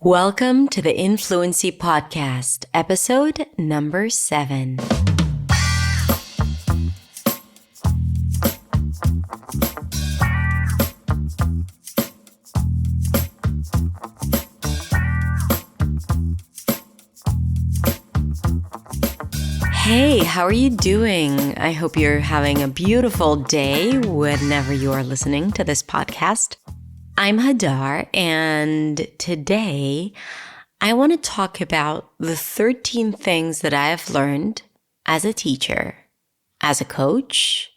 Welcome to the Fluency Podcast, episode number 7. Hey, how are you doing? I hope you're having a beautiful day whenever you are listening to this podcast. I'm Hadar, and today I want to talk about the 13 things that I have learned as a teacher, as a coach,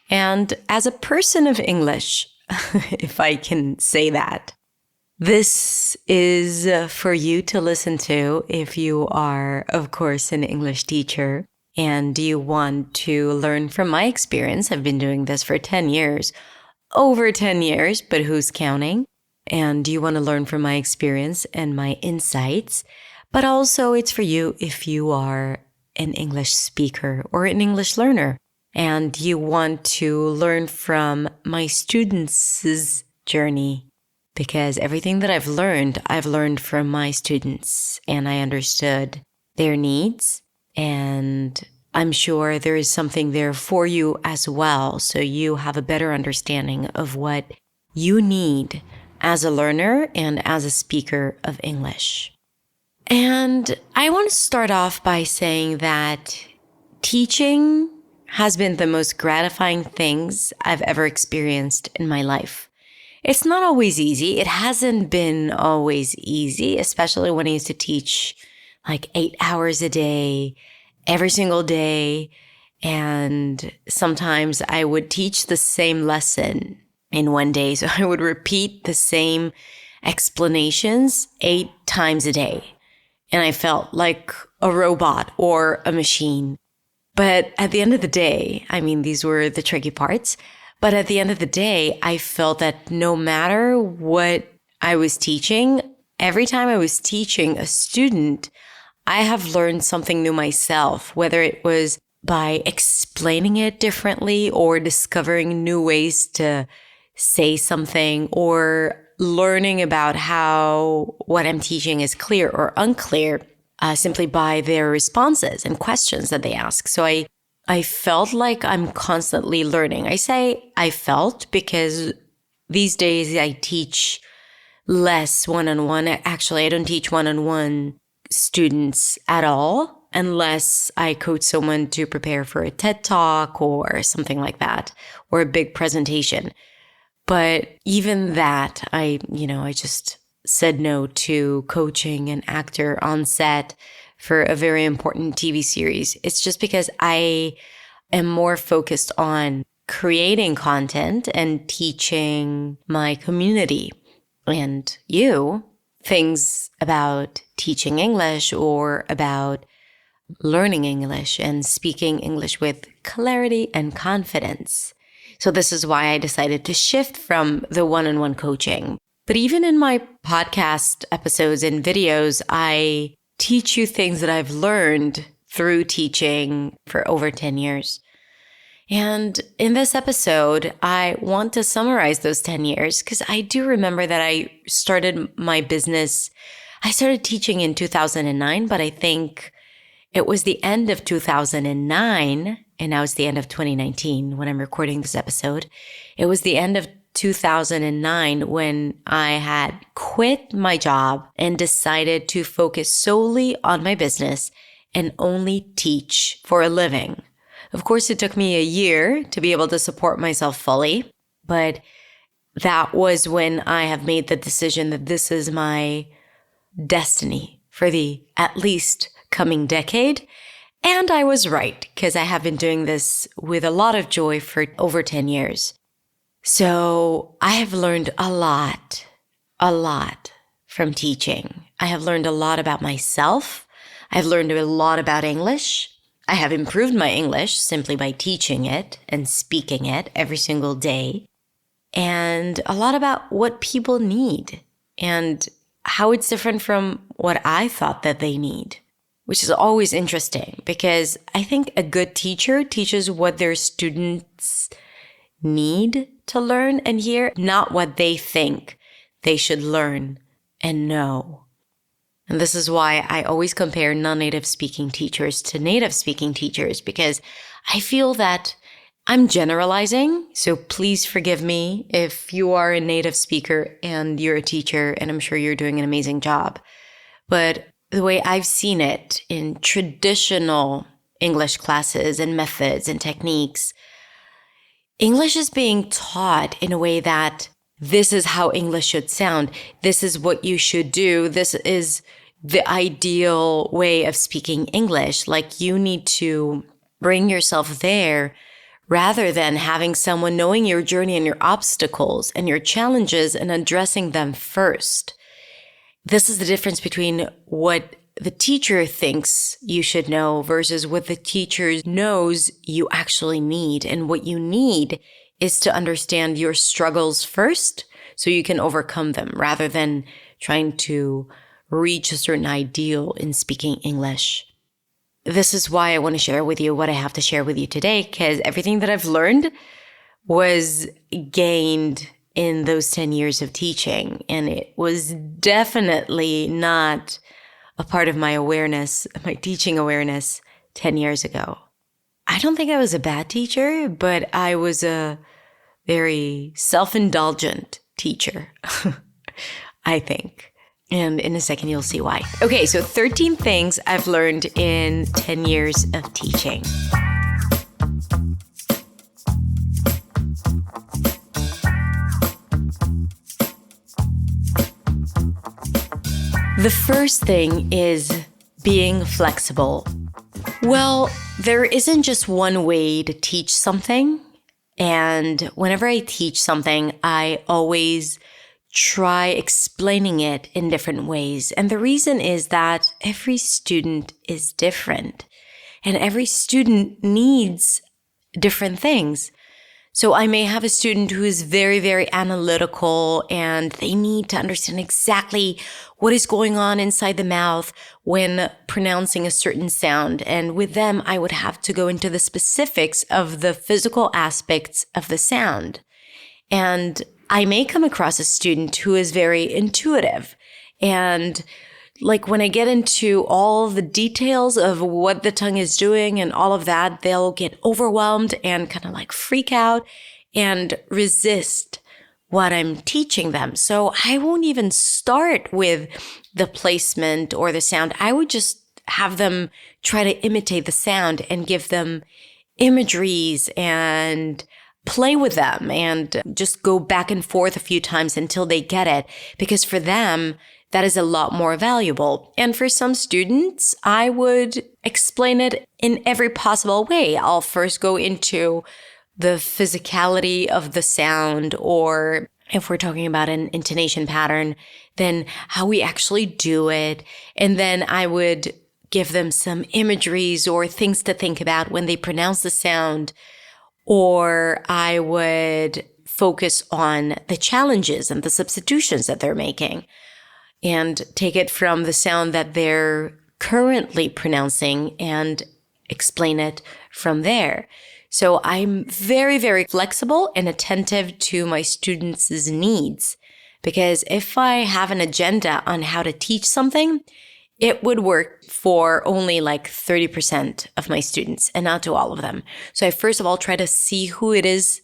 and as a person of English, if I can say that. This is for you to listen to if you are, of course, an English teacher and you want to learn from my experience. I've been doing this for 10 years. Over 10 years, but who's counting? And you want to learn from my experience and my insights. But also it's for you if you are an English speaker or an English learner and you want to learn from my students' journey. Because everything that I've learned from my students and I understood their needs, and I'm sure there is something there for you as well, so you have a better understanding of what you need as a learner and as a speaker of English. And I want to start off by saying that teaching has been the most gratifying things I've ever experienced in my life. It's not always easy. It hasn't been always easy, especially when I used to teach like 8 hours a day, every single day. And sometimes I would teach the same lesson in one day. So I would repeat the same explanations 8 times a day. And I felt like a robot or a machine. But at the end of the day, these were the tricky parts. But at the end of the day, I felt that no matter what I was teaching, every time I was teaching a student, I have learned something new myself, whether it was by explaining it differently or discovering new ways to say something or learning about how what I'm teaching is clear or unclear simply by their responses and questions that they ask. So I felt like I'm constantly learning. I say I felt because these days I teach less one-on-one. Actually, I don't teach one-on-one students at all unless I coach someone to prepare for a TED Talk or something like that, or a big presentation. But even that, I just said no to coaching an actor on set for a very important TV series. It's just because I am more focused on creating content and teaching my community and you things about teaching English or about learning English and speaking English with clarity and confidence. So this is why I decided to shift from the one-on-one coaching. But even in my podcast episodes and videos, I teach you things that I've learned through teaching for over 10 years. And in this episode, I want to summarize those 10 years because I do remember that I started my business. I started teaching in 2009, but I think it was the end of 2009, and now it's the end of 2019 when I'm recording this episode. It was the end of 2009 when I had quit my job and decided to focus solely on my business and only teach for a living. Of course, it took me a year to be able to support myself fully, but that was when I have made the decision that this is my destiny for the at least coming decade. And I was right because I have been doing this with a lot of joy for over 10 years. So I have learned a lot from teaching. I have learned a lot about myself. I've learned a lot about English. I have improved my English simply by teaching it and speaking it every single day. And a lot about what people need and how it's different from what I thought that they need, which is always interesting because I think a good teacher teaches what their students need to learn and hear, not what they think they should learn and know. And this is why I always compare non-native speaking teachers to native speaking teachers, because I feel that I'm generalizing. So please forgive me if you are a native speaker and you're a teacher, and I'm sure you're doing an amazing job. But the way I've seen it in traditional English classes and methods and techniques, English is being taught in a way that this is how English should sound. This is what you should do. This is the ideal way of speaking English. Like, you need to bring yourself there rather than having someone knowing your journey and your obstacles and your challenges and addressing them first. This is the difference between what the teacher thinks you should know versus what the teacher knows you actually need. And what you need is to understand your struggles first so you can overcome them rather than trying to reach a certain ideal in speaking English. This is why I want to share with you what I have to share with you today, because everything that I've learned was gained in those 10 years of teaching. And it was definitely not a part of my awareness, my teaching awareness 10 years ago. I don't think I was a bad teacher, but I was a very self-indulgent teacher, I think. And in a second, you'll see why. Okay, so 13 things I've learned in 10 years of teaching. The first thing is being flexible. Well, there isn't just one way to teach something. And whenever I teach something, I always try explaining it in different ways. And the reason is that every student is different and every student needs different things. So I may have a student who is very, very analytical and they need to understand exactly what is going on inside the mouth when pronouncing a certain sound. And with them, I would have to go into the specifics of the physical aspects of the sound. And I may come across a student who is very intuitive. And like when I get into all the details of what the tongue is doing and all of that, they'll get overwhelmed and kind of like freak out and resist what I'm teaching them. So I won't even start with the placement or the sound. I would just have them try to imitate the sound and give them imageries and play with them and just go back and forth a few times until they get it. Because for them, that is a lot more valuable. And for some students, I would explain it in every possible way. I'll first go into the physicality of the sound, or if we're talking about an intonation pattern, then how we actually do it. And then I would give them some imageries or things to think about when they pronounce the sound. Or I would focus on the challenges and the substitutions that they're making and take it from the sound that they're currently pronouncing and explain it from there. So I'm very, very flexible and attentive to my students' needs, because if I have an agenda on how to teach something, it would work for only like 30% of my students and not to all of them. So I first of all try to see who is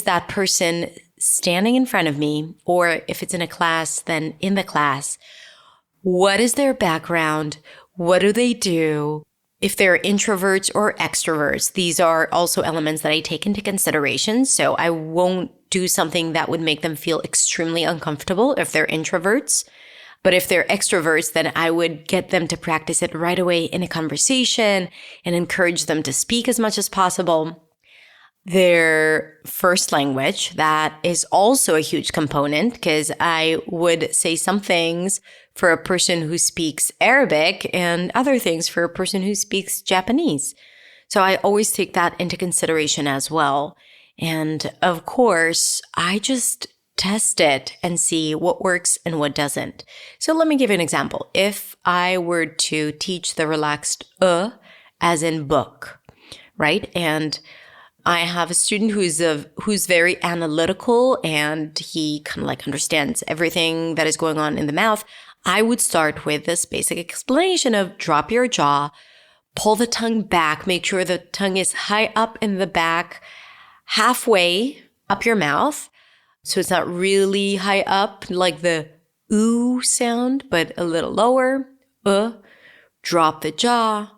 that person standing in front of me, or if it's in a class, then in the class. What is their background? What do they do? If they're introverts or extroverts, these are also elements that I take into consideration. So I won't do something that would make them feel extremely uncomfortable if they're introverts. But if they're extroverts, then I would get them to practice it right away in a conversation and encourage them to speak as much as possible. Their first language, that is also a huge component, because I would say some things for a person who speaks Arabic and other things for a person who speaks Japanese. So I always take that into consideration as well. And of course, I just test it and see what works and what doesn't. So let me give you an example. If I were to teach the relaxed as in book, right? And I have a student who's very analytical and he kind of like understands everything that is going on in the mouth. I would start with this basic explanation of drop your jaw, pull the tongue back, make sure the tongue is high up in the back, halfway up your mouth. So it's not really high up like the ooh sound, but a little lower. Drop the jaw,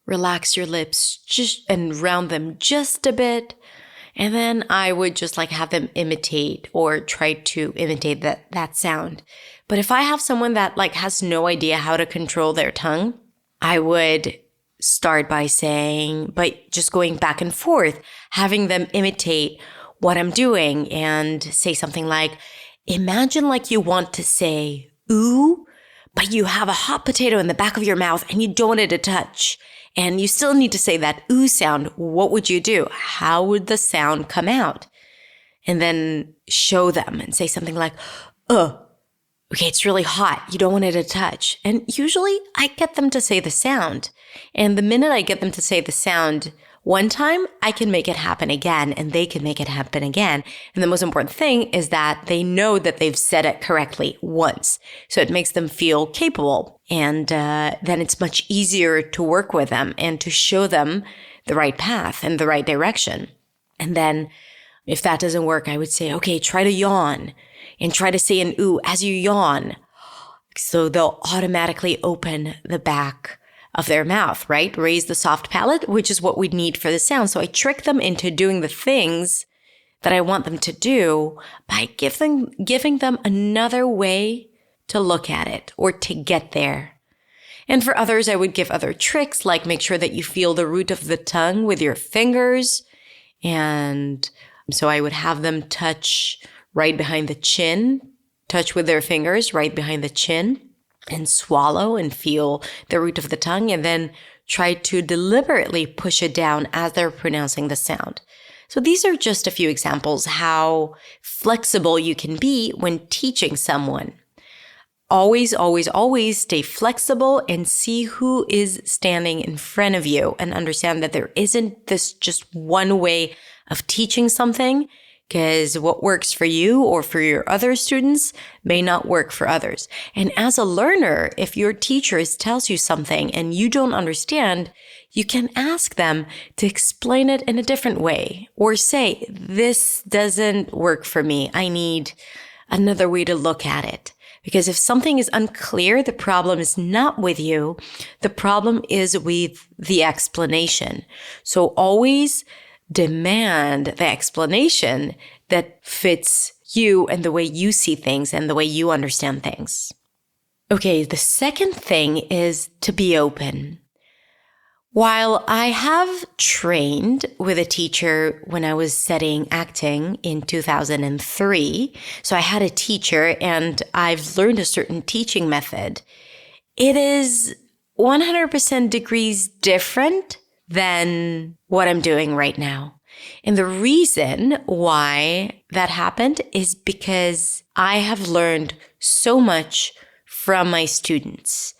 relax your lips and round them just a bit. And then I would just have them imitate or try to imitate that sound. But if I have someone that has no idea how to control their tongue, I would start by just going back and forth, having them imitate what I'm doing and say something like, imagine you want to say ooh, but you have a hot potato in the back of your mouth and you don't want it to touch. And you still need to say that ooh sound. What would you do? How would the sound come out? And then show them and say something like, okay, it's really hot. You don't want it to touch. And usually I get them to say the sound. And the minute I get them to say the sound one time, I can make it happen again and they can make it happen again. And the most important thing is that they know that they've said it correctly once. So it makes them feel capable. And then it's much easier to work with them and to show them the right path and the right direction. And then if that doesn't work, I would say, okay, try to yawn and try to say an ooh as you yawn. So they'll automatically open the back of their mouth, right? Raise the soft palate, which is what we need for the sound. So I trick them into doing the things that I want them to do by giving them another way to look at it or to get there. And for others, I would give other tricks, like make sure that you feel the root of the tongue with your fingers. And so I would have them touch right behind the chin, touch with their fingers right behind the chin, and swallow and feel the root of the tongue, and then try to deliberately push it down as they're pronouncing the sound. So these are just a few examples how flexible you can be when teaching someone. Always, always, always stay flexible and see who is standing in front of you and understand that there isn't this just one way of teaching something, because what works for you or for your other students may not work for others. And as a learner, if your teacher tells you something and you don't understand, you can ask them to explain it in a different way or say, this doesn't work for me. I need another way to look at it. Because if something is unclear, the problem is not with you. The problem is with the explanation. So always demand the explanation that fits you and the way you see things and the way you understand things. Okay, the second thing is to be open. While I have trained with a teacher when I was studying acting in 2003, so I had a teacher and I've learned a certain teaching method, it is 100% degrees different than what I'm doing right now. And the reason why that happened is because I have learned so much from my students.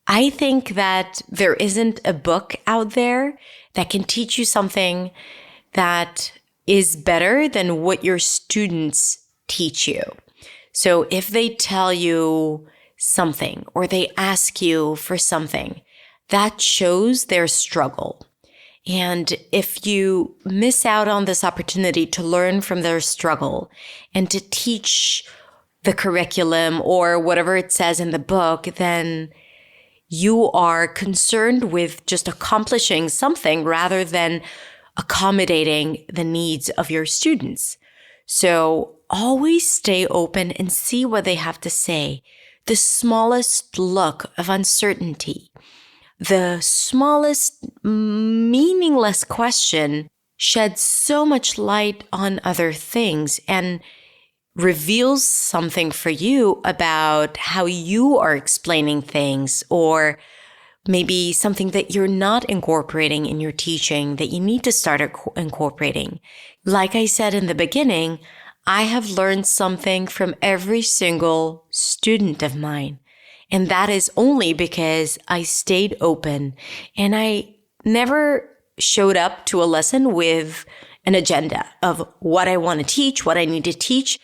I think that there isn't a book out there that can teach you something that is better than what your students teach you. So if they tell you something or they ask you for something, that shows their struggle. And if you miss out on this opportunity to learn from their struggle and to teach the curriculum or whatever it says in the book, then you are concerned with just accomplishing something rather than accommodating the needs of your students. So always stay open and see what they have to say. The smallest look of uncertainty, the smallest meaningless question sheds so much light on other things and reveals something for you about how you are explaining things, or maybe something that you're not incorporating in your teaching that you need to start incorporating. Like I said in the beginning, I have learned something from every single student of mine. And that is only because I stayed open and I never showed up to a lesson with an agenda of what I want to teach, what I need to teach.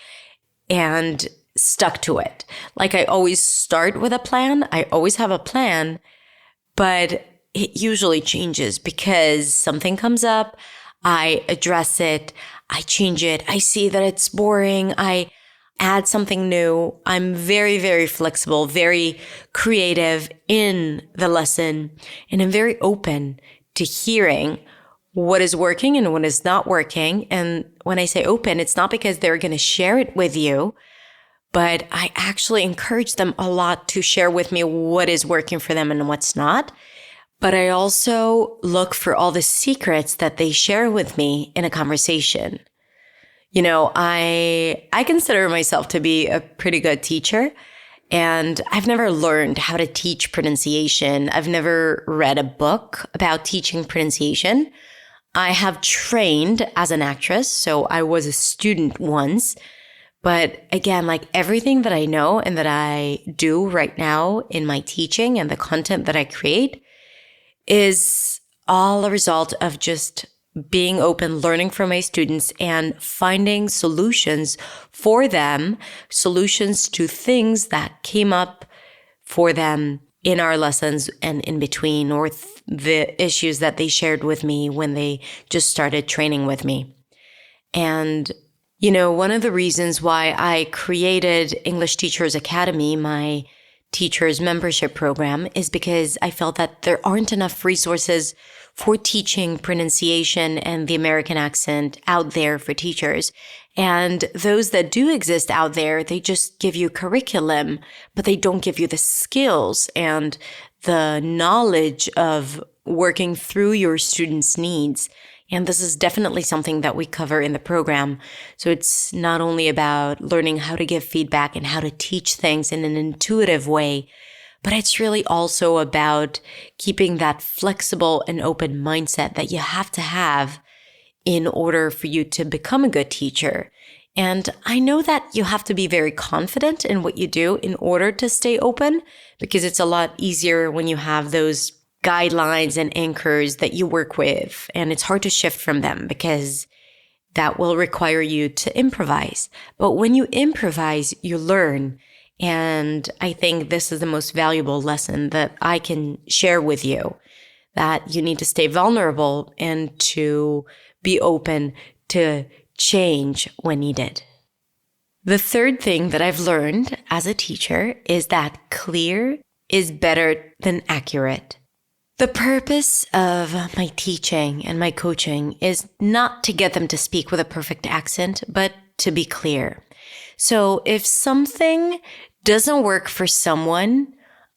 And stuck to it. Like I always start with a plan. I always have a plan, but it usually changes because something comes up. I address it. I change it. I see that it's boring. I add something new. I'm very, very flexible, very creative in the lesson, and I'm very open to hearing what is working and what is not working. And when I say open, it's not because they're going to share it with you, but I actually encourage them a lot to share with me what is working for them and what's not. But I also look for all the secrets that they share with me in a conversation. You know, I consider myself to be a pretty good teacher, and I've never learned how to teach pronunciation. I've never read a book about teaching pronunciation. I have trained as an actress, so I was a student once. But again, like everything that I know and that I do right now in my teaching and the content that I create is all a result of just being open, learning from my students, and finding solutions for them, solutions to things that came up for them in our lessons and in between, or the issues that they shared with me when they just started training with me. And, you know, one of the reasons why I created English Teachers Academy, my teachers membership program, is because I felt that there aren't enough resources for teaching pronunciation and the American accent out there for teachers. And those that do exist out there, they just give you curriculum, but they don't give you the skills and the knowledge of working through your students' needs. And this is definitely something that we cover in the program. So it's not only about learning how to give feedback and how to teach things in an intuitive way, but it's really also about keeping that flexible and open mindset that you have to have in order for you to become a good teacher. And I know that you have to be very confident in what you do in order to stay open, because it's a lot easier when you have those guidelines and anchors that you work with, and it's hard to shift from them because that will require you to improvise. But when you improvise, you learn. And I think this is the most valuable lesson that I can share with you, that you need to stay vulnerable and to be open to change when needed. The third thing that I've learned as a teacher is that clear is better than accurate. The purpose of my teaching and my coaching is not to get them to speak with a perfect accent, but to be clear. So if something doesn't work for someone,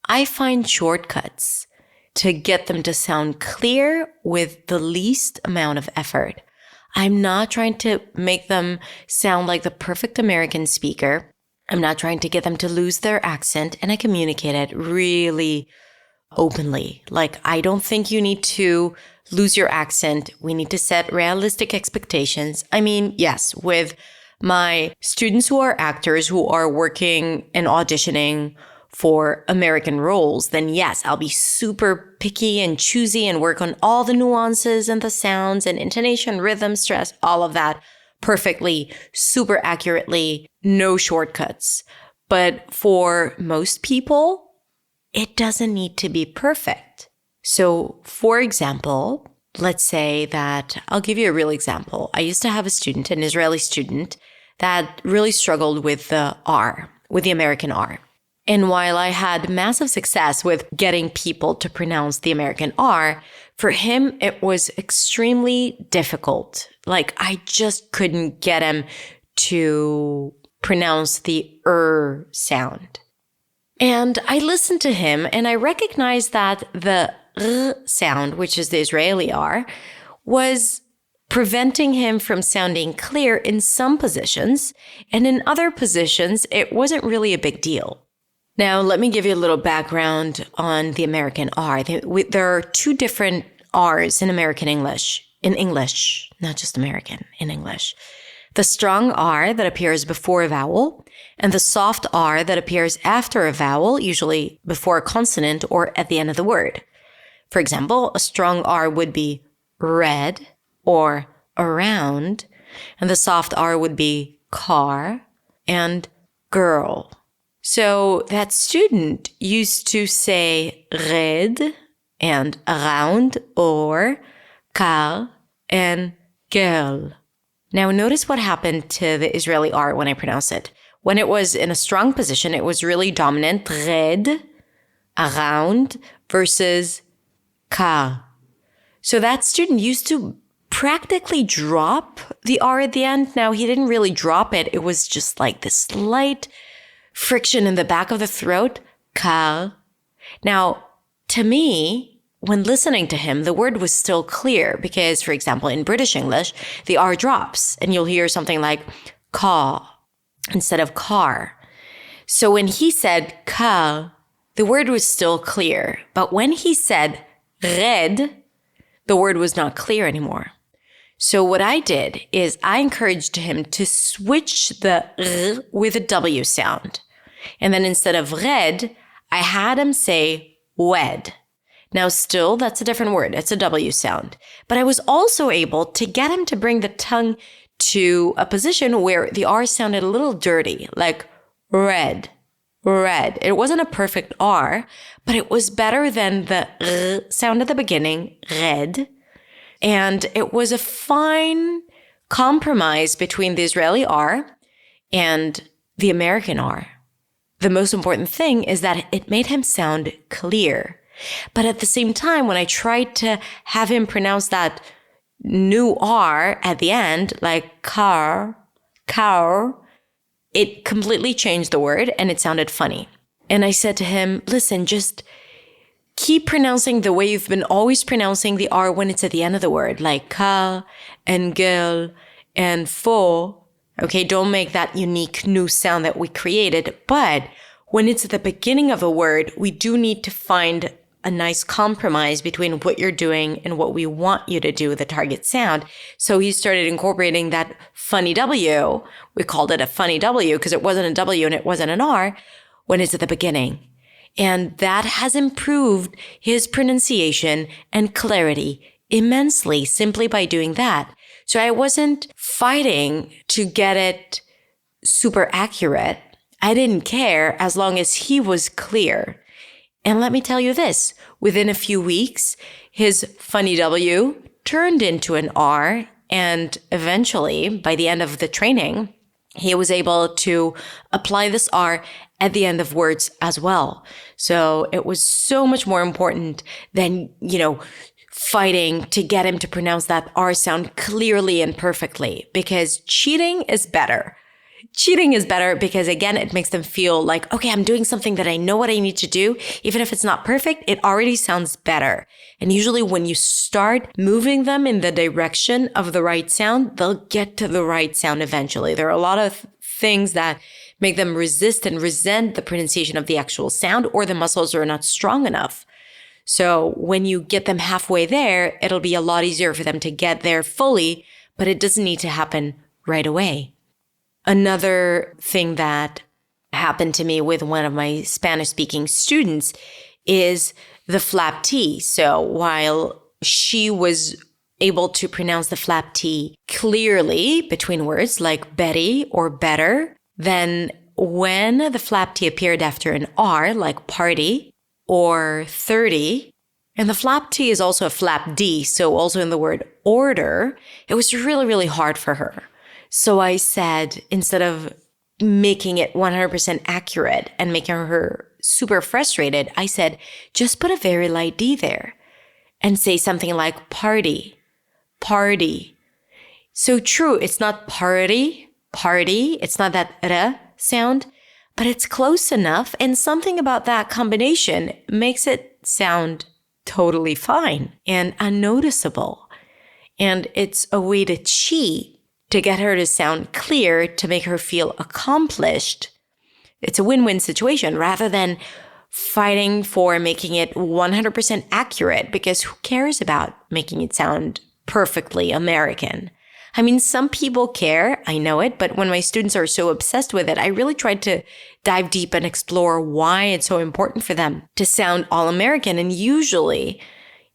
I find shortcuts to get them to sound clear with the least amount of effort. I'm not trying to make them sound like the perfect American speaker. I'm not trying to get them to lose their accent, and I communicate it really openly. Like, I don't think you need to lose your accent. We need to set realistic expectations. I mean, yes, with my students who are actors who are working and auditioning for American roles, then yes, I'll be super picky and choosy and work on all the nuances and the sounds and intonation, rhythm, stress, all of that perfectly, super accurately, no shortcuts. But for most people, it doesn't need to be perfect. So, for example, let's say that I'll give you a real example. I used to have a student, an Israeli student, that really struggled with the R, with the American R. And while I had massive success with getting people to pronounce the American R, for him, it was extremely difficult. Like, I just couldn't get him to pronounce the sound. And I listened to him and I recognized that the sound, which is the Israeli R, was preventing him from sounding clear in some positions. And in other positions, it wasn't really a big deal. Now, let me give you a little background on the American R. There are two different R's in American English, not just American, in English. The strong R that appears before a vowel, and the soft R that appears after a vowel, usually before a consonant or at the end of the word. For example, a strong R would be red or around, and the soft R would be car and girl. So that student used to say red and around, or car and girl. Now notice what happened to the Israeli R when I pronounce it. When it was in a strong position, it was really dominant, red, around, versus car. So that student used to practically drop the R at the end. Now, he didn't really drop it. It was just like this slight friction in the back of the throat, car. Now, to me, when listening to him, the word was still clear because, for example, in British English, the R drops and you'll hear something like car instead of car. So when he said car, the word was still clear. But when he said red, the word was not clear anymore. So what I did is I encouraged him to switch the r with a W sound. And then instead of red, I had him say wed. Now still, that's a different word. It's a W sound. But I was also able to get him to bring the tongue to a position where the R sounded a little dirty, like red, red. It wasn't a perfect R, but it was better than the r sound at the beginning, red. And it was a fine compromise between the Israeli R and the American R. The most important thing is that it made him sound clear. But at the same time, when I tried to have him pronounce that new R at the end, like car, it completely changed the word and it sounded funny. And I said to him, listen, just keep pronouncing the way you've been always pronouncing the R when it's at the end of the word, like car and girl and fo. Okay, don't make that unique new sound that we created. But when it's at the beginning of a word, we do need to find a nice compromise between what you're doing and what we want you to do with the target sound. So he started incorporating that funny W. We called it a funny W because it wasn't a W and it wasn't an R when it's at the beginning. And that has improved his pronunciation and clarity immensely simply by doing that. So I wasn't fighting to get it super accurate. I didn't care as long as he was clear. And let me tell you this, within a few weeks, his funny W turned into an R, and eventually, by the end of the training, he was able to apply this R at the end of words as well. So it was so much more important than, fighting to get him to pronounce that R sound clearly and perfectly, because cheating is better. Cheating is better because, again, it makes them feel like, okay, I'm doing something that I know what I need to do. Even if it's not perfect, it already sounds better. And usually when you start moving them in the direction of the right sound, they'll get to the right sound eventually. There are a lot of things that make them resist and resent the pronunciation of the actual sound, or the muscles are not strong enough. So when you get them halfway there, it'll be a lot easier for them to get there fully, but it doesn't need to happen right away. Another thing that happened to me with one of my Spanish-speaking students is the flap T. So while she was able to pronounce the flap T clearly between words like Betty or better, then when the flap T appeared after an R, like party or 30, and the flap T is also a flap D, so also in the word order, it was really, really hard for her. So I said, instead of making it 100% accurate and making her super frustrated, I said, just put a very light D there and say something like party. So true, it's not party. It's not that R sound, but it's close enough. And something about that combination makes it sound totally fine and unnoticeable. And it's a way to cheat to get her to sound clear, to make her feel accomplished. It's a win-win situation rather than fighting for making it 100% accurate, because who cares about making it sound perfectly American? I mean, some people care, I know it, but when my students are so obsessed with it, I really tried to dive deep and explore why it's so important for them to sound all American. And usually,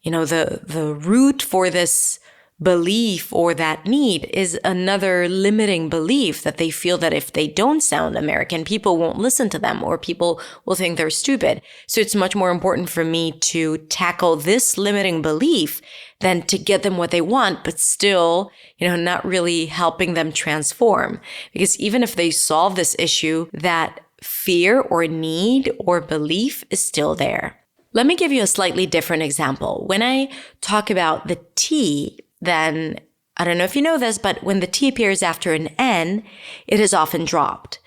the root for this belief or that need is another limiting belief that they feel that if they don't sound American, people won't listen to them or people will think they're stupid. So it's much more important for me to tackle this limiting belief than to get them what they want, but still, not really helping them transform. Because even if they solve this issue, that fear or need or belief is still there. Let me give you a slightly different example. When I talk about the T, then I don't know if you know this, but when the T appears after an N, it is often dropped.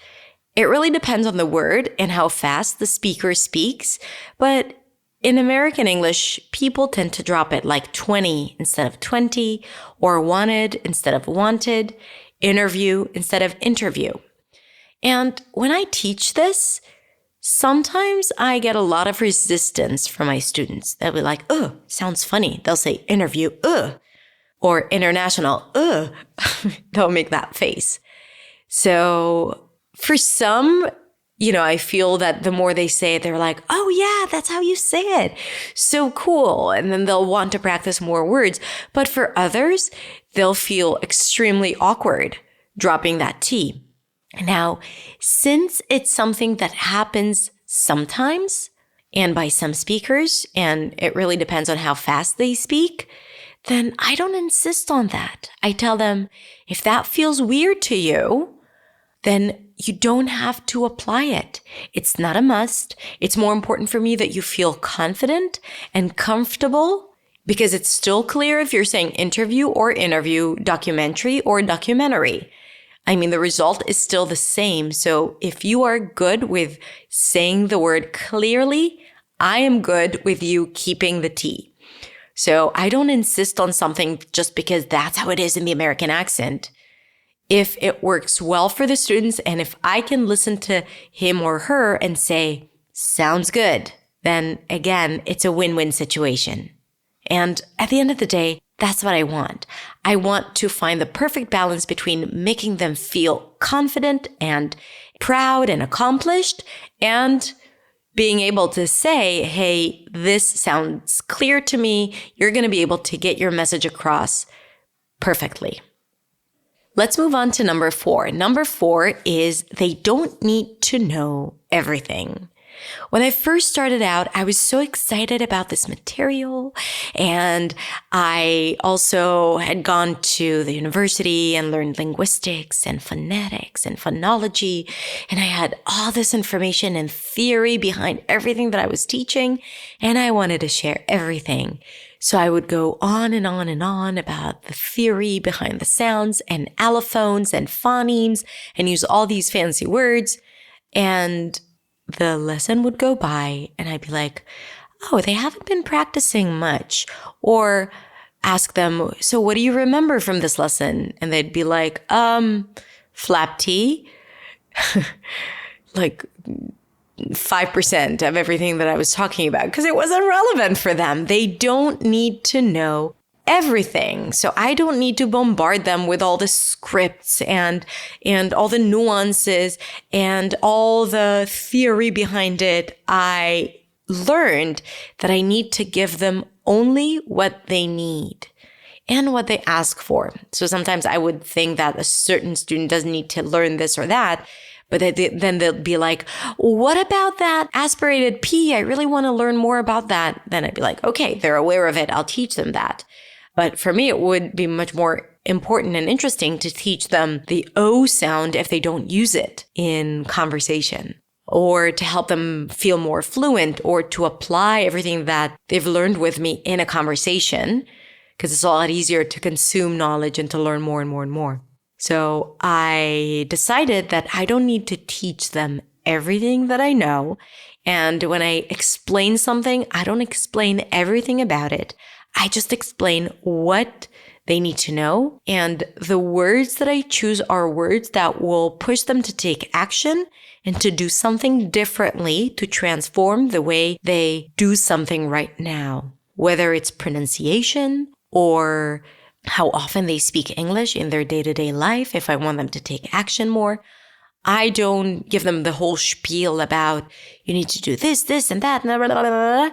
It really depends on the word and how fast the speaker speaks, but in American English, people tend to drop it like 20 instead of 20, or wanted instead of wanted, interview instead of interview. And when I teach this, sometimes I get a lot of resistance from my students. They'll be like, ugh, sounds funny. They'll say interview, ugh, or international, ugh. They'll make that face. So for some, I feel that the more they say it, they're like, oh yeah, that's how you say it. So cool. And then they'll want to practice more words. But for others, they'll feel extremely awkward dropping that T. Now, since it's something that happens sometimes and by some speakers, and it really depends on how fast they speak, then I don't insist on that. I tell them, if that feels weird to you, then you don't have to apply it. It's not a must. It's more important for me that you feel confident and comfortable, because it's still clear if you're saying interview or interview, documentary or documentary. I mean, the result is still the same. So if you are good with saying the word clearly, I am good with you keeping the T. So I don't insist on something just because that's how it is in the American accent. If it works well for the students and if I can listen to him or her and say, sounds good, then again, it's a win-win situation. And at the end of the day, that's what I want. I want to find the perfect balance between making them feel confident and proud and accomplished and being able to say, hey, this sounds clear to me. You're going to be able to get your message across perfectly. Let's move on to number 4. Number 4 is they don't need to know everything. When I first started out, I was so excited about this material, and I also had gone to the university and learned linguistics and phonetics and phonology, and I had all this information and theory behind everything that I was teaching, and I wanted to share everything. So I would go on and on and on about the theory behind the sounds and allophones and phonemes and use all these fancy words, and the lesson would go by and I'd be like, oh, they haven't been practicing much. Or ask them, so what do you remember from this lesson? And they'd be like, flap T, like 5% of everything that I was talking about, because it wasn't relevant for them. They don't need to know everything. So I don't need to bombard them with all the scripts and all the nuances and all the theory behind it. I learned that I need to give them only what they need and what they ask for. So sometimes I would think that a certain student doesn't need to learn this or that, but then they'll be like, what about that aspirated P? I really want to learn more about that. Then I'd be like, okay, they're aware of it. I'll teach them that. But for me, it would be much more important and interesting to teach them the O sound if they don't use it in conversation, or to help them feel more fluent, or to apply everything that they've learned with me in a conversation, because it's a lot easier to consume knowledge and to learn more and more and more. So I decided that I don't need to teach them everything that I know. And when I explain something, I don't explain everything about it. I just explain what they need to know. And the words that I choose are words that will push them to take action and to do something differently, to transform the way they do something right now, whether it's pronunciation or how often they speak English in their day-to-day life. If I want them to take action more, I don't give them the whole spiel about you need to do this, and that, blah, blah, blah, blah.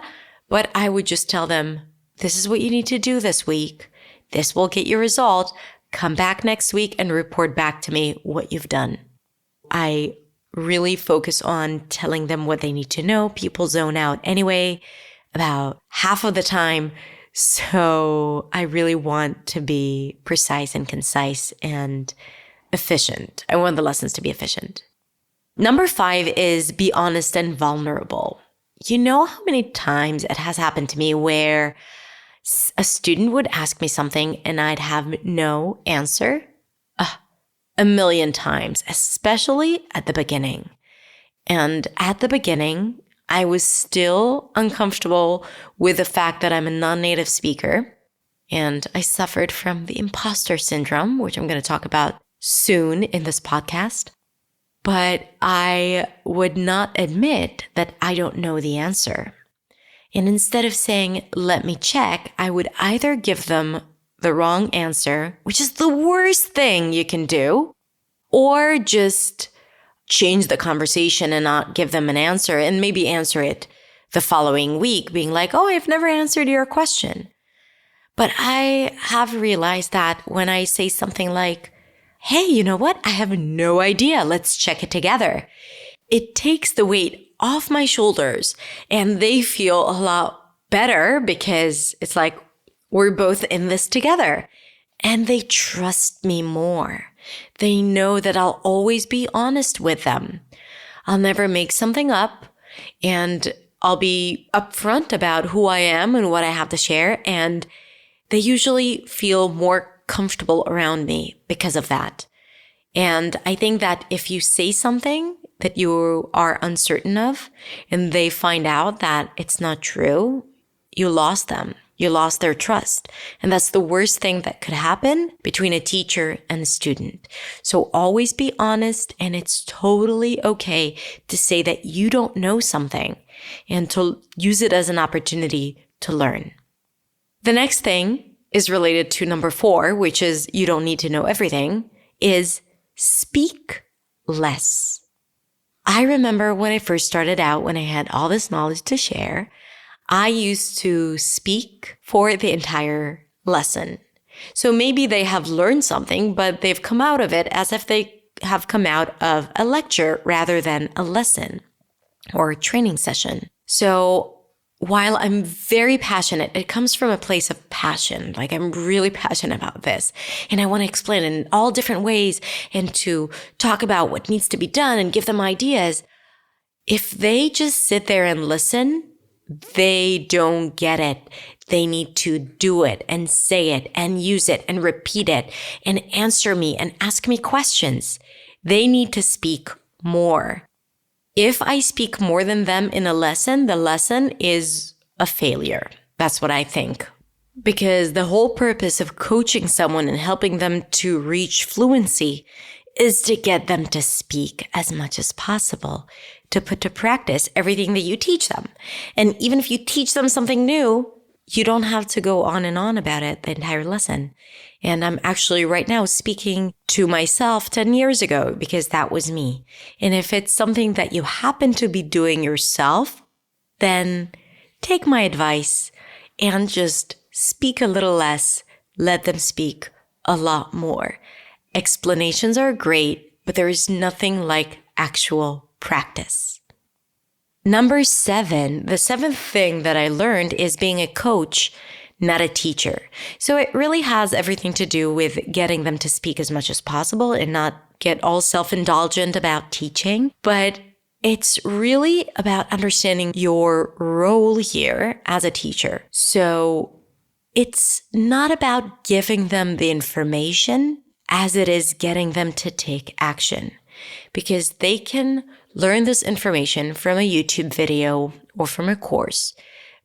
But I would just tell them, this is what you need to do this week. This will get your result. Come back next week and report back to me what you've done. I really focus on telling them what they need to know. People zone out anyway, about half of the time. So I really want to be precise and concise and efficient. I want the lessons to be efficient. Number 5 is be honest and vulnerable. You know how many times it has happened to me where a student would ask me something and I'd have no answer? A million times, especially at the beginning. And at the beginning, I was still uncomfortable with the fact that I'm a non-native speaker. And I suffered from the imposter syndrome, which I'm going to talk about soon in this podcast. But I would not admit that I don't know the answer. And instead of saying, let me check, I would either give them the wrong answer, which is the worst thing you can do, or just change the conversation and not give them an answer and maybe answer it the following week, being like, oh, I've never answered your question. But I have realized that when I say something like, hey, you know what? I have no idea. Let's check it together. It takes the weight off my shoulders and they feel a lot better because it's like, we're both in this together. And they trust me more. They know that I'll always be honest with them. I'll never make something up and I'll be upfront about who I am and what I have to share. And they usually feel more comfortable around me because of that. And I think that if you say something that you are uncertain of and they find out that it's not true, you lost them. You lost their trust. And that's the worst thing that could happen between a teacher and a student. So always be honest, and it's totally okay to say that you don't know something and to use it as an opportunity to learn. The next thing is related to number 4, which is you don't need to know everything, is speak less. I remember when I first started out, when I had all this knowledge to share, I used to speak for the entire lesson. So maybe they have learned something, but they've come out of it as if they have come out of a lecture rather than a lesson or a training session. So while I'm very passionate, it comes from a place of passion. Like I'm really passionate about this and I want to explain it in all different ways and to talk about what needs to be done and give them ideas. If they just sit there and listen, they don't get it. They need to do it and say it and use it and repeat it and answer me and ask me questions. They need to speak more. If I speak more than them in a lesson, the lesson is a failure. That's what I think. Because the whole purpose of coaching someone and helping them to reach fluency is to get them to speak as much as possible, to put to practice everything that you teach them. And even if you teach them something new, you don't have to go on and on about it the entire lesson. And I'm actually right now speaking to myself 10 years ago because that was me. And if it's something that you happen to be doing yourself, then take my advice and just speak a little less, let them speak a lot more. Explanations are great, but there is nothing like actual practice. Number 7, the 7th thing that I learned is being a coach, not a teacher. So it really has everything to do with getting them to speak as much as possible and not get all self-indulgent about teaching. But it's really about understanding your role here as a teacher. So it's not about giving them the information as it is getting them to take action, because they can learn this information from a YouTube video or from a course,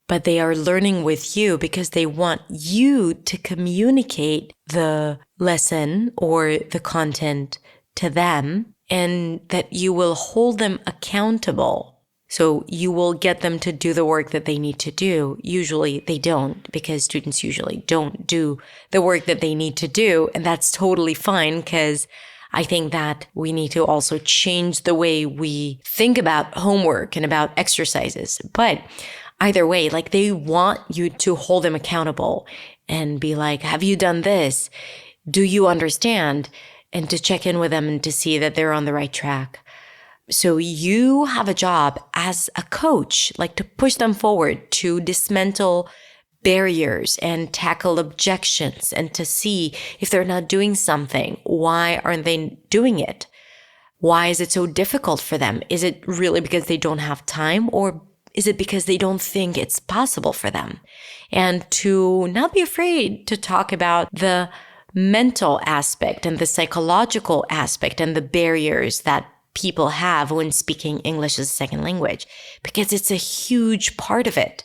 but they are learning with you because they want you to communicate the lesson or the content to them and that you will hold them accountable. So you will get them to do the work that they need to do. Usually they don't, because students usually don't do the work that they need to do. And that's totally fine, because I think that we need to also change the way we think about homework and about exercises. But either way, like they want you to hold them accountable and be like, have you done this? Do you understand? And to check in with them and to see that they're on the right track. So you have a job as a coach, like to push them forward, to dismantle barriers and tackle objections and to see if they're not doing something. Why aren't they doing it? Why is it so difficult for them? Is it really because they don't have time, or is it because they don't think it's possible for them? And to not be afraid to talk about the mental aspect and the psychological aspect and the barriers that people have when speaking English as a second language, because it's a huge part of it.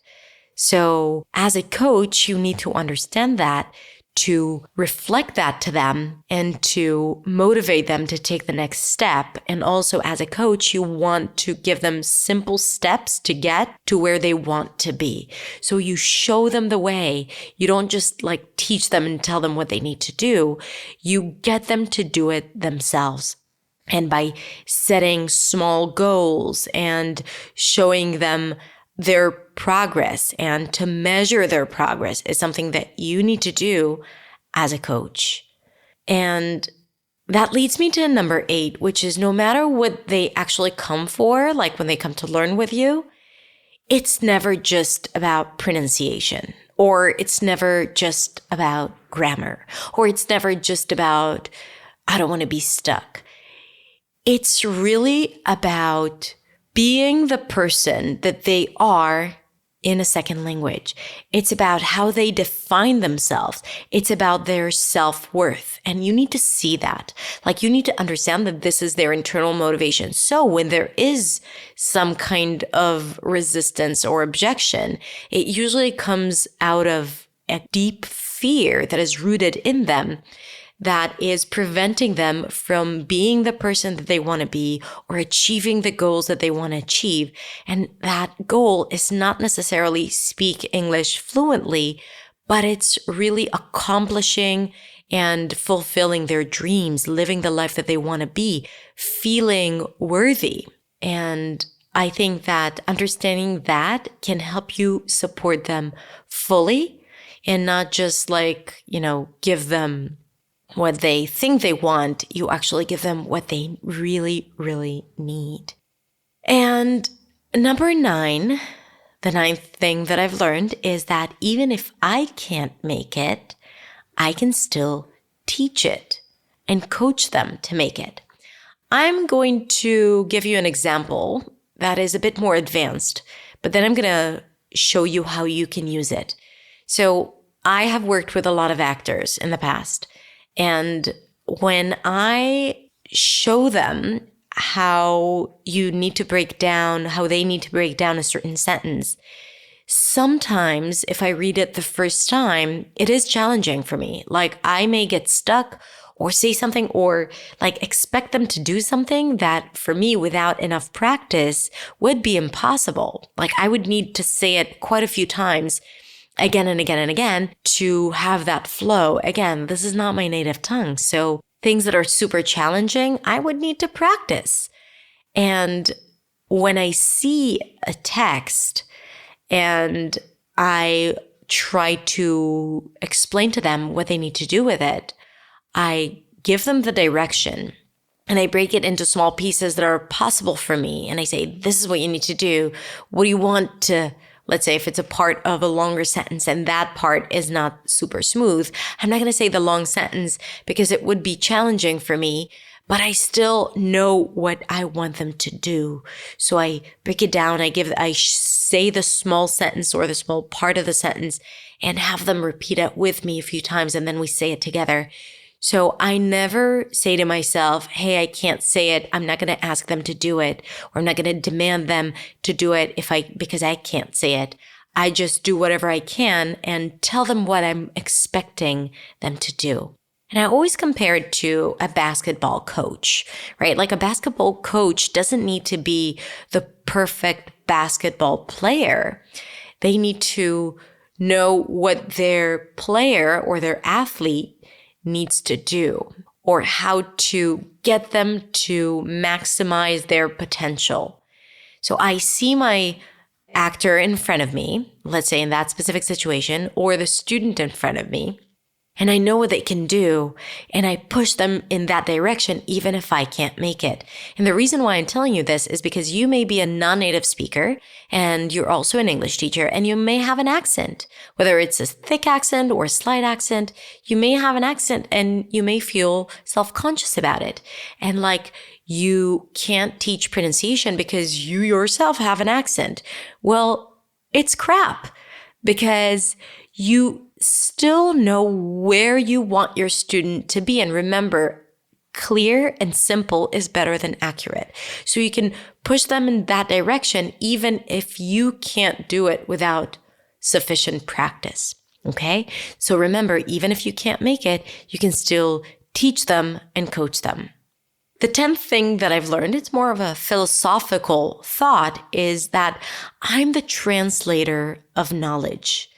So as a coach, you need to understand that, to reflect that to them and to motivate them to take the next step. And also as a coach, you want to give them simple steps to get to where they want to be. So you show them the way. You don't just like teach them and tell them what they need to do. You get them to do it themselves. And by setting small goals and showing them their progress, and to measure their progress is something that you need to do as a coach. And that leads me to number 8, which is no matter what they actually come for, like when they come to learn with you, it's never just about pronunciation, or it's never just about grammar, or it's never just about, I don't want to be stuck. It's really about being the person that they are in a second language. It's about how they define themselves. It's about their self-worth. And you need to see that. Like you need to understand that this is their internal motivation. So when there is some kind of resistance or objection, it usually comes out of a deep fear that is rooted in them, that is preventing them from being the person that they want to be or achieving the goals that they want to achieve. And that goal is not necessarily speak English fluently, but it's really accomplishing and fulfilling their dreams, living the life that they want to be, feeling worthy. And I think that understanding that can help you support them fully and not just like, give them what they think they want. You actually give them what they really, really need. And number 9, the 9th thing that I've learned is that even if I can't make it, I can still teach it and coach them to make it. I'm going to give you an example that is a bit more advanced, but then I'm going to show you how you can use it. So I have worked with a lot of actors in the past. And when I show them how they need to break down a certain sentence, sometimes if I read it the first time, it is challenging for me. Like I may get stuck or say something or like expect them to do something that for me without enough practice would be impossible. Like I would need to say it quite a few times again and again and again to have that flow. Again, this is not my native tongue. So things that are super challenging, I would need to practice. And when I see a text and I try to explain to them what they need to do with it, I give them the direction and I break it into small pieces that are possible for me. And I say, this is what you need to do. What do you want to Let's say if it's a part of a longer sentence and that part is not super smooth, I'm not going to say the long sentence because it would be challenging for me, but I still know what I want them to do. So I break it down. I say the small sentence or the small part of the sentence and have them repeat it with me a few times, and then we say it together. So I never say to myself, hey, I can't say it. I'm not going to ask them to do it, or I'm not going to demand them to do it because I can't say it. I just do whatever I can and tell them what I'm expecting them to do. And I always compare it to a basketball coach, right? Like a basketball coach doesn't need to be the perfect basketball player. They need to know what their player or their athlete needs to do, or how to get them to maximize their potential. So I see my actor in front of me, let's say in that specific situation, or the student in front of me, and I know what they can do, and I push them in that direction even if I can't make it. And the reason why I'm telling you this is because you may be a non-native speaker, and you're also an English teacher, and you may have an accent. Whether it's a thick accent or a slight accent, you may have an accent and you may feel self-conscious about it. And like, you can't teach pronunciation because you yourself have an accent. Well, it's crap, because you still know where you want your student to be. And remember, clear and simple is better than accurate. So you can push them in that direction even if you can't do it without sufficient practice. Okay? So remember, even if you can't make it, you can still teach them and coach them. The 10th thing that I've learned, it's more of a philosophical thought, is that I'm the translator of knowledge.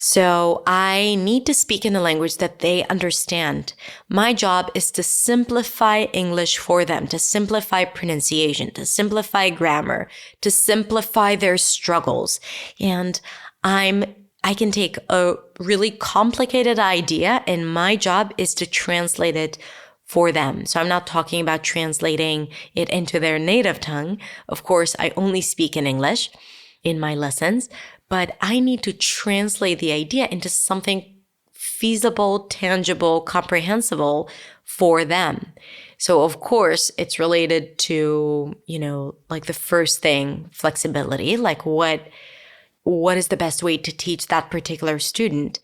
So I need to speak in a language that they understand. My job is to simplify English for them, to simplify pronunciation, to simplify grammar, to simplify their struggles. And I can take a really complicated idea, and my job is to translate it for them. So I'm not talking about translating it into their native tongue. Of course, I only speak in English in my lessons, but I need to translate the idea into something feasible, tangible, comprehensible for them. So of course, it's related to, like the first thing, flexibility, like what is the best way to teach that particular student?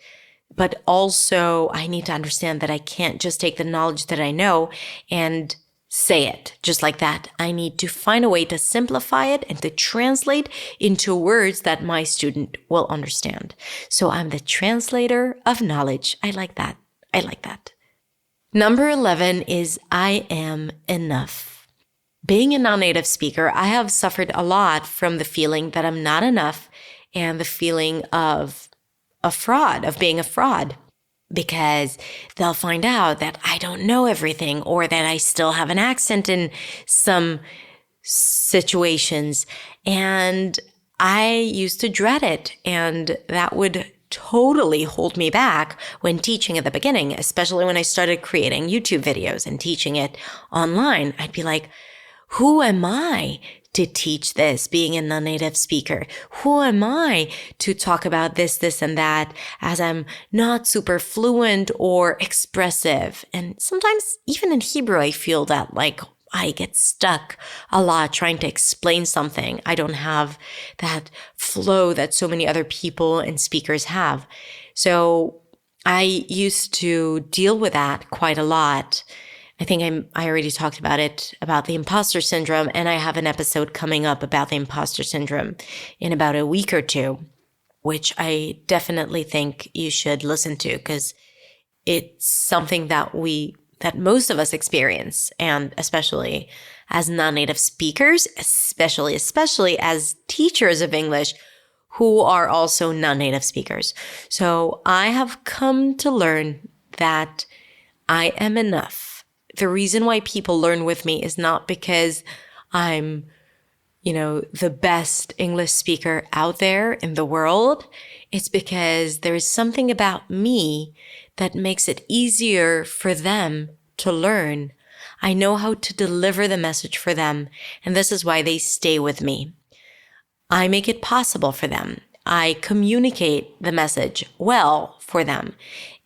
But also I need to understand that I can't just take the knowledge that I know and say it just like that. I need to find a way to simplify it and to translate into words that my student will understand. So I'm the translator of knowledge. I like that. Number 11 is I am enough. Being a non-native speaker, I have suffered a lot from the feeling that I'm not enough and the feeling of being a fraud. Because they'll find out that I don't know everything, or that I still have an accent in some situations. And I used to dread it. And that would totally hold me back when teaching at the beginning, especially when I started creating YouTube videos and teaching it online. I'd be like, who am I to teach this, being a non-native speaker? Who am I to talk about this, and that, as I'm not super fluent or expressive? And sometimes even in Hebrew, I feel that like I get stuck a lot trying to explain something. I don't have that flow that so many other people and speakers have. So I used to deal with that quite a lot. I think I already talked about it, about the imposter syndrome, and I have an episode coming up about the imposter syndrome in about a week or two, which I definitely think you should listen to, because it's something that most of us experience, and especially as non-native speakers, especially as teachers of English who are also non-native speakers. So I have come to learn that I am enough. The reason why people learn with me is not because I'm, the best English speaker out there in the world. It's because there is something about me that makes it easier for them to learn. I know how to deliver the message for them, and this is why they stay with me. I make it possible for them. I communicate the message well for them,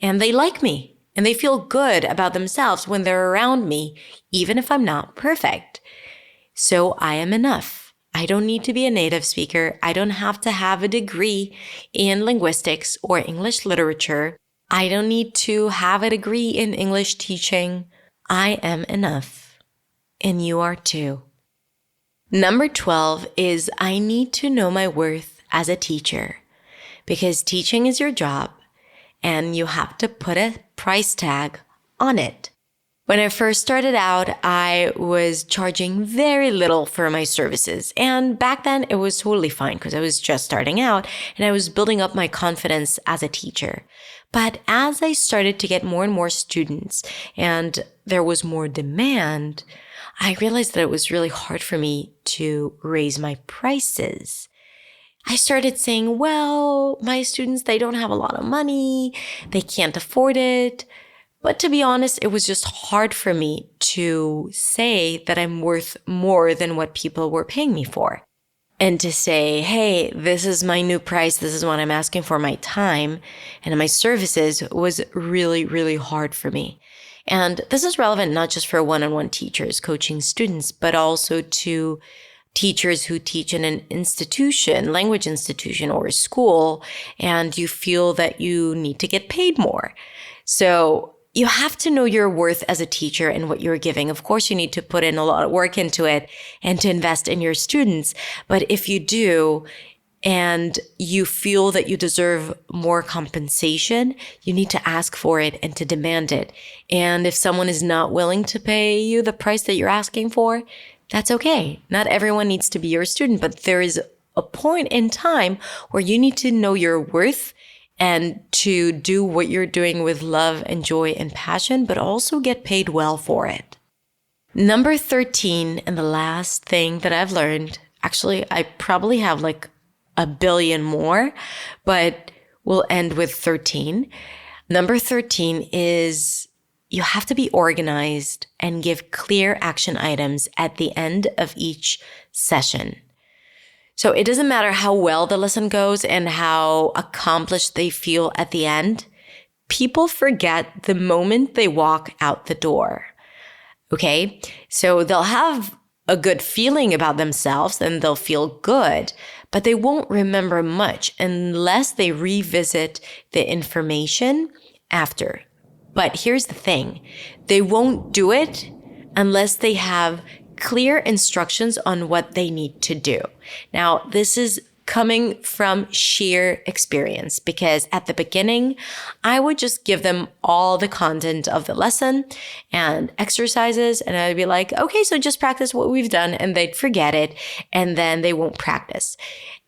and they like me. And they feel good about themselves when they're around me, even if I'm not perfect. So I am enough. I don't need to be a native speaker. I don't have to have a degree in linguistics or English literature. I don't need to have a degree in English teaching. I am enough. And you are too. Number 12 is I need to know my worth as a teacher, because teaching is your job and you have to put a price tag on it. When I first started out, I was charging very little for my services. And back then it was totally fine because I was just starting out and I was building up my confidence as a teacher. But as I started to get more and more students and there was more demand, I realized that it was really hard for me to raise my prices. I started saying, well, my students, they don't have a lot of money. They can't afford it. But to be honest, it was just hard for me to say that I'm worth more than what people were paying me for. And to say, hey, this is my new price. This is what I'm asking for my time and my services was really, really hard for me. And this is relevant not just for one-on-one teachers coaching students, but also to teachers who teach in an institution, language institution or a school, and you feel that you need to get paid more. So you have to know your worth as a teacher and what you're giving. Of course, you need to put in a lot of work into it and to invest in your students. But if you do, and you feel that you deserve more compensation, you need to ask for it and to demand it. And if someone is not willing to pay you the price that you're asking for, that's okay. Not everyone needs to be your student, but there is a point in time where you need to know your worth and to do what you're doing with love and joy and passion, but also get paid well for it. Number 13, and the last thing that I've learned, actually, I probably have like a billion more, but we'll end with 13. Number 13 is you have to be organized and give clear action items at the end of each session. So it doesn't matter how well the lesson goes and how accomplished they feel at the end. People forget the moment they walk out the door. Okay? So they'll have a good feeling about themselves and they'll feel good, but they won't remember much unless they revisit the information after. But here's the thing. They won't do it unless they have clear instructions on what they need to do. Now, this is coming from sheer experience because at the beginning, I would just give them all the content of the lesson and exercises, and I'd be like, okay, so just practice what we've done, and they'd forget it, and then they won't practice.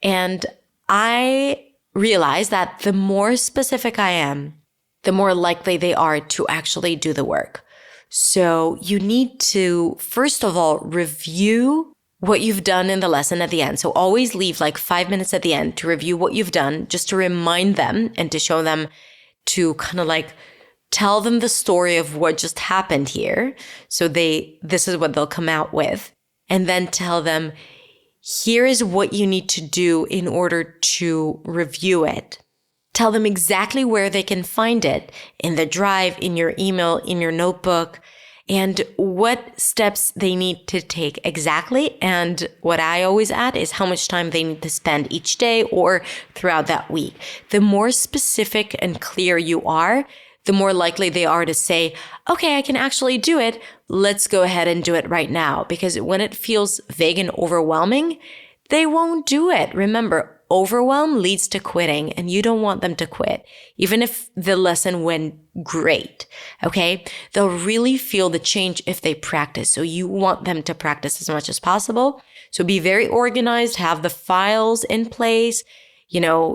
And I realized that the more specific I am, the more likely they are to actually do the work. So you need to, first of all, review what you've done in the lesson at the end. So always leave like 5 minutes at the end to review what you've done, just to remind them and to show them, to kind of like tell them the story of what just happened here. So this is what they'll come out with. And then tell them, here is what you need to do in order to review it. Tell them exactly where they can find it in the drive, in your email, in your notebook, and what steps they need to take exactly. And what I always add is how much time they need to spend each day or throughout that week. The more specific and clear you are, the more likely they are to say, okay, I can actually do it. Let's go ahead and do it right now. Because when it feels vague and overwhelming, they won't do it. Remember, overwhelm leads to quitting, and you don't want them to quit, even if the lesson went great, okay? They'll really feel the change if they practice, so you want them to practice as much as possible. So be very organized, have the files in place,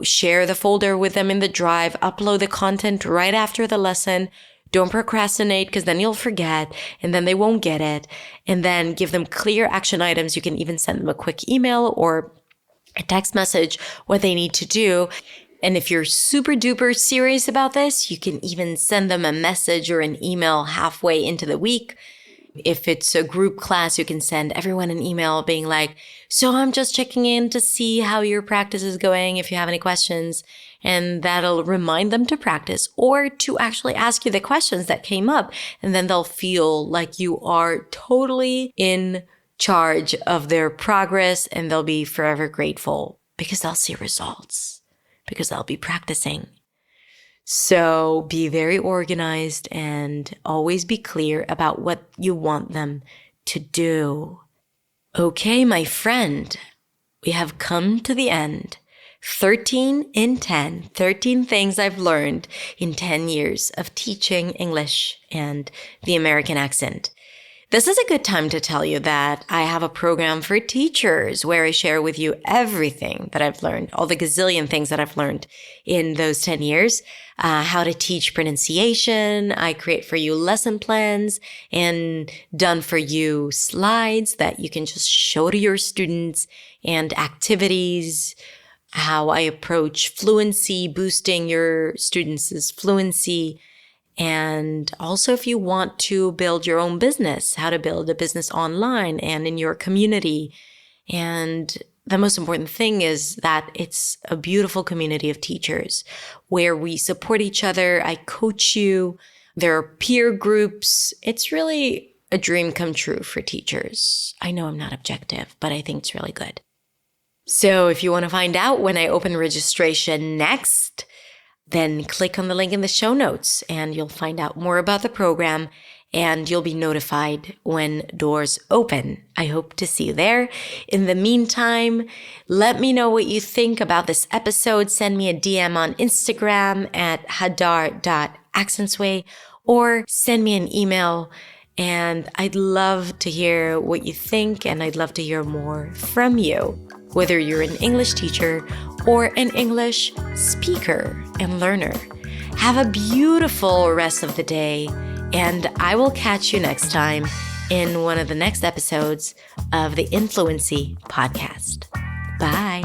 share the folder with them in the drive, upload the content right after the lesson. Don't procrastinate because then you'll forget and then they won't get it. And then give them clear action items. You can even send them a quick email or a text message what they need to do. And if you're super duper serious about this, you can even send them a message or an email halfway into the week. If it's a group class, you can send everyone an email being like, so I'm just checking in to see how your practice is going, if you have any questions. And that'll remind them to practice or to actually ask you the questions that came up. And then they'll feel like you are totally in charge of their progress, and they'll be forever grateful because they'll see results, because they'll be practicing. So be very organized and always be clear about what you want them to do. Okay, my friend, we have come to the end. 13 in 10, 13 things I've learned in 10 years of teaching English and the American accent. This is a good time to tell you that I have a program for teachers where I share with you everything that I've learned, all the gazillion things that I've learned in those 10 years, how to teach pronunciation. I create for you lesson plans and done for you slides that you can just show to your students and activities, how I approach fluency, boosting your students' fluency. And also if you want to build your own business, how to build a business online and in your community. And the most important thing is that it's a beautiful community of teachers where we support each other. I coach you. There are peer groups. It's really a dream come true for teachers. I know I'm not objective, but I think it's really good. So if you want to find out when I open registration next, then click on the link in the show notes and you'll find out more about the program and you'll be notified when doors open. I hope to see you there. In the meantime, let me know what you think about this episode. Send me a DM on Instagram at hadar.accentsway or send me an email. And I'd love to hear what you think and I'd love to hear more from you, whether you're an English teacher or an English speaker and learner. Have a beautiful rest of the day, and I will catch you next time in one of the next episodes of the Influency podcast. Bye.